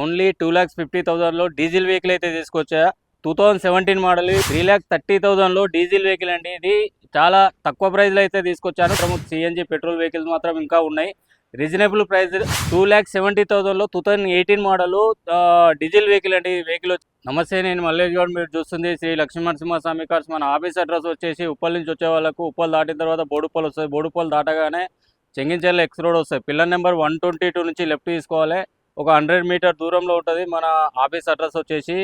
Only 2,50,000లో diesel vehicle అయితే తీసుకొచ్చా. 2017 model 3,30,000లో diesel vehicle అండి. ఇది చాలా తక్కువ ప్రైస్లో అయితే తీసుకొచ్చాను. సిఎన్జి పెట్రోల్ వెహికల్స్ మాత్రం ఇంకా ఉన్నాయి. రీజనబుల్ ప్రైస్ 2,70,000లో 2018 మోడల్ డీజిల్ వెహికల్ అండి. వెహికల్ నమస్తే, నేను మల్లేష్ గౌడ్. మీరు చూస్తుంది శ్రీ లక్ష్మీ నరసింహస్వామి కార్స్. మన ఆఫీస్ అడ్రస్ వచ్చేసి ఉప్పల్ నుంచి వచ్చే వాళ్ళకు ఉప్పల్ దాటిన తర్వాత బోడుప్పల్ వస్తుంది. బోడుప్పల్ దాటగానే చెంగిచెర్ల ఎక్స్ రోడ్ వస్తుంది. పిల్లర్ నెంబర్ 122 నుంచి లెఫ్ట్ తీసుకోవాలి. ఒక 100 మీటర్ దూరంలో ఉంటుంది మన ఆఫీస్ అడ్రస్ వచ్చేసి.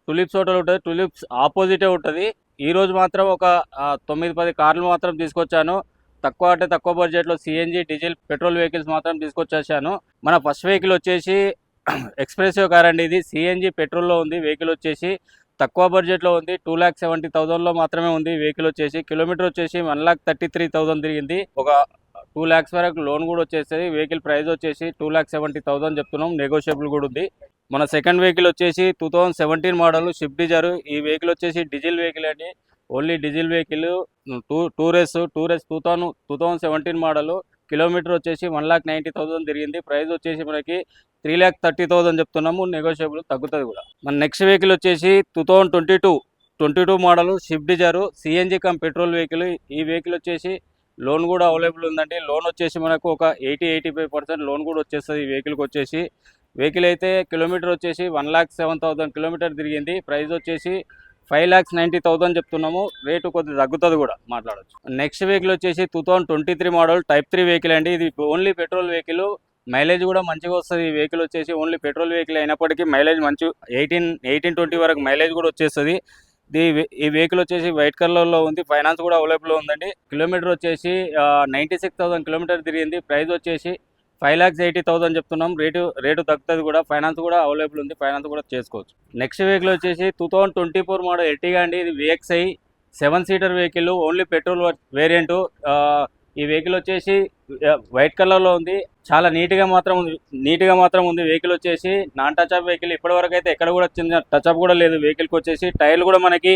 టులిప్స్ హోటల్ ఉంటుంది. టులిప్స్ ఆపోజిటే ఉంటుంది. ఈరోజు మాత్రం ఒక 9-10 కార్లు మాత్రం తీసుకొచ్చాను. తక్కువ బడ్జెట్లో సిఎన్జి డీజిల్ పెట్రోల్ వెహికల్స్ మాత్రం తీసుకొచ్చేసాను. మన ఫస్ట్ వెహికల్ వచ్చేసి ఎక్స్ప్రెసివ్ కార్ అండి. ఇది సిఎన్జి పెట్రోల్లో ఉంది. వెహికల్ వచ్చేసి తక్కువ బడ్జెట్లో ఉంది. 2,70,000లో మాత్రమే ఉంది. వెహికల్ వచ్చేసి కిలోమీటర్ వచ్చేసి 1,33,000 తిరిగింది. ఒక 2 lakhs వరకు లోన్ కూడా వచ్చేస్తుంది. వెహికల్ ప్రైస్ వచ్చేసి 2,70,000 చెప్తున్నాం. నెగోషియబుల్ కూడా ఉంది. మన సెకండ్ వెహికల్ వచ్చేసి 2017 మోడల్ స్విఫ్ట్ డిజైర్. ఈ వెహికల్ వచ్చేసి డీజిల్ వెహికల్ అండి. Only diesel vehicle. టూరెస్ 2017 మోడల్. కిలోమీటర్ వచ్చేసి 1,90,000 తిరిగింది. ప్రైస్ వచ్చేసి మనకి 3,30,000 చెప్తున్నాము. నెగోషియబుల్ తగ్గుతుంది కూడా. మన నెక్స్ట్ వెహికల్ వచ్చేసి 2022 model Swift Dzire CNG cum petrol vehicle. ఈ వెహికల్ వచ్చేసి లోన్ కూడా అవైలబుల్ ఉందండి. లోన్ వచ్చేసి మనకు ఒక 80-85% లోన్ కూడా వచ్చేస్తుంది ఈ వెహికల్కి వచ్చేసి. వెహికల్ అయితే కిలోమీటర్ వచ్చేసి 1,07,000 కిలోమీటర్ తిరిగింది. ప్రైస్ వచ్చేసి 5,90,000 చెప్తున్నాము. రేటు కొద్దిగా తగ్గుతుంది కూడా, మాట్లాడచ్చు. నెక్స్ట్ వెహికల్ వచ్చేసి 2023 మోడల్ టైప్ 3 వెహికల్ అండి. ఇది ఓన్లీ పెట్రోల్ వెహికల్. మైలేజ్ కూడా మంచిగా వస్తుంది. ఈ వెహికల్ వచ్చేసి ఓన్లీ పెట్రోల్ వెహికల్ అయినప్పటికీ మైలేజ్ మంచి 18-20 వరకు మైలేజ్ కూడా వచ్చేస్తుంది. ఈ వెహికల్ వచ్చేసి వైట్ కలర్లో ఉంది. ఫైనాన్స్ కూడా అవైలబుల్ ఉందండి. కిలోమీటర్ వచ్చేసి 96,000 కిలోమీటర్ తిరిగింది. ప్రైస్ వచ్చేసి 5,80,000 చెప్తున్నాం. రేటు తగ్గుతుంది కూడా. ఫైనాన్స్ కూడా అవైలబుల్ ఉంది. ఫైనాన్స్ కూడా చేసుకోవచ్చు. నెక్స్ట్ వెహికల్ వచ్చేసి 2024 మోడల్ ఎర్టిగా అండి. ఇది VXI 7 seater vehicle. Only petrol variant. ఈ వెహికల్ వచ్చేసి వైట్ కలర్లో ఉంది. చాలా నీట్గా మాత్రం ఉంది. వెహికల్ వచ్చేసి నాన్ టచ్అప్ వెహికల్. ఇప్పటివరకు అయితే ఎక్కడ కూడా చిన్న టచ్అప్ కూడా లేదు వెహికల్కి వచ్చేసి. టైర్లు కూడా మనకి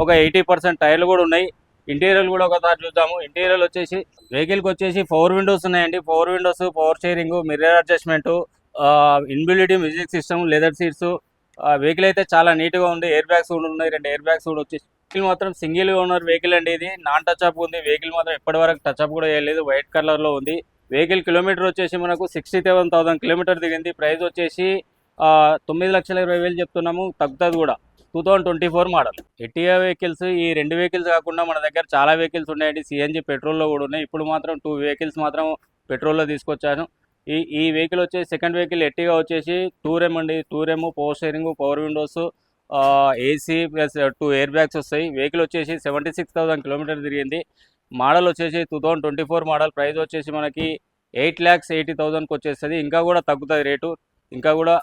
ఒక 80% టైర్లు కూడా ఉన్నాయి. ఇంటీరియర్ కూడా ఒకసారి చూద్దాము. ఇంటీరియర్ వచ్చేసి వెహికల్కి వచ్చేసి 4 విండోస్ ఉన్నాయండి. 4 Windows, power sharing, mirror adjustment, inbuilt music system, leather seats. Vehicle అయితే చాలా నీట్గా ఉంది. ఎయిర్ బ్యాగ్స్ కూడా ఉన్నాయి. 2 ఎయిర్ బ్యాగ్స్ కూడా వచ్చేసి. వెహికల్ మాత్రం సింగిల్ ఓనర్ వెహికల్ అండి. ఇది నాన్ టచ్అప్ ఉంది. వెహికల్ మాత్రం ఇప్పటివరకు టచ్అప్ కూడా చేయలేదు. వైట్ కలర్లో ఉంది. వెహికల్ కిలోమీటర్ వచ్చేసి మనకు 67,000 కిలోమీటర్ దిగింది. ప్రైస్ వచ్చేసి 9,20,000 చెప్తున్నాము. తగ్గుతుంది కూడా. 2024 మోడల్ ఎర్టిగా వెహికల్స్. ఈ 2 వెహికల్స్ కాకుండా మన దగ్గర చాలా వెహికల్స్ ఉన్నాయండి. సిఎన్జి పెట్రోల్లో కూడా ఉన్నాయి. ఇప్పుడు మాత్రం 2 వెహికల్స్ మాత్రం పెట్రోల్లో తీసుకొచ్చాను. ఈ వెహికల్ వచ్చేసి సెకండ్ వెహికల్ ఎర్టిగా వచ్చేసి టూరెమ్ అండి. టూరెమ్, power steering, power windows, AC plus 2 airbags వస్తాయి. వెహికల్ వచ్చేసి 76,000 కిలోమీటర్ తిరిగింది. మోడల్ వచ్చేసి 2024 మోడల్. ప్రైస్ వచ్చేసి మనకి 8,80,000కి వచ్చేస్తుంది. ఇంకా కూడా తగ్గుతుంది రేటు. ఇంకా కూడా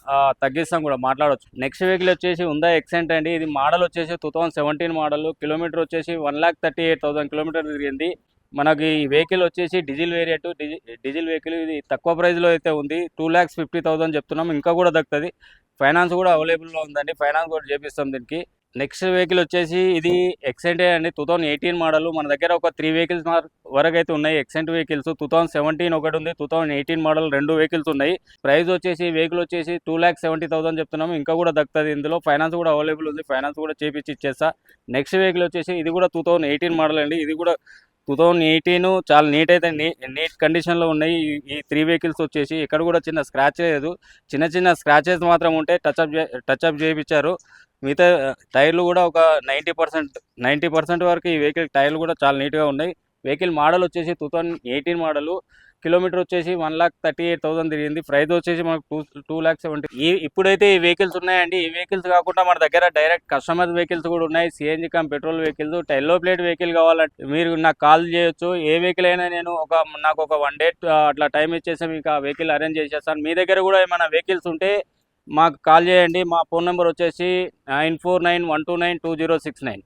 తగ్గిస్తాం కూడా, మాట్లాడవచ్చు. నెక్స్ట్ వెహికల్ వచ్చేసి ఉందా ఎక్సెంట్ అండి. ఇది మోడల్ వచ్చేసి 2017 మోడల్. కిలోమీటర్ వచ్చేసి 1,38,000 కిలోమీటర్ తిరిగింది. మనకి ఈ వెహికల్ వచ్చేసి డీజిల్ వేరియంట్. Diesel vehicle. ఇది తక్కువ ప్రైస్లో అయితే ఉంది. 2,50,000 చెప్తున్నాం. ఇంకా కూడా తగ్గుతుంది. ఫైనాన్స్ కూడా అవైలబుల్లో ఉందండి. ఫైనాన్స్ కూడా చేపిస్తాం దీనికి. నెక్స్ట్ వెహికల్ వచ్చేసి ఇది ఎక్సెంట్ అండి. 2018 మోడల్. మన దగ్గర ఒక 3 వెహికల్స్ వరకు అయితే ఉన్నాయి ఎక్సెంట్ వెహికల్స్. 2017 ఒకటి ఉంది. 2018 మోడల్ 2 వెహికల్స్ ఉన్నాయి. ప్రైస్ వచ్చేసి వెహికల్ వచ్చేసి 2,70,000 చెప్తున్నాము. ఇంకా కూడా తగ్గుతుంది. ఇందులో ఫైనాన్స్ కూడా అవైలబుల్ ఉంది. ఫైనాన్స్ కూడా చేపించి ఇచ్చేస్తా. నెక్స్ట్ వెహికల్ వచ్చేసి ఇది కూడా 2018 మోడల్ అండి. ఇది కూడా 2018. చాలా నీట్ కండిషన్లో ఉన్నాయి ఈ 3 వెహికల్స్ వచ్చేసి. ఇక్కడ కూడా చిన్న స్క్రాచ్ లేదు. చిన్న స్క్రాచెస్ మాత్రం ఉంటే టచ్అప్ చేయించారు. మిగతా టైర్లు కూడా ఒక 90% వరకు ఈ వెహికల్ టైర్లు కూడా చాలా నీట్గా ఉన్నాయి. వెహికల్ మోడల్ వచ్చేసి 2018 మోడల్. కిలోమీటర్ వచ్చేసి 1,38,000 తిరిగింది. ప్రైస్ వచ్చేసి మనకు 2,70,000. ఇప్పుడైతే ఈ వెహికల్స్ ఉన్నాయండి. ఈ వెహికల్స్ కాకుండా మన దగ్గర డైరెక్ట్ కస్టమర్ వెహికల్స్ కూడా ఉన్నాయి. CNG cum petrol vehicles. Yellow plate vehicle కావాలంటే మీరు నాకు కాల్ చేయొచ్చు. ఏ వెహికల్ అయినా నేను నాకు ఒక 1 డే అట్లా టైం ఇచ్చేసి మీకు ఆ వెహికల్ అరేంజ్ చేసేస్తాను. మీ దగ్గర కూడా ఏమైనా వెహికల్స్ ఉంటే మాకు కాల్ చేయండి. మా ఫోన్ నెంబర్ వచ్చేసి 9491292069.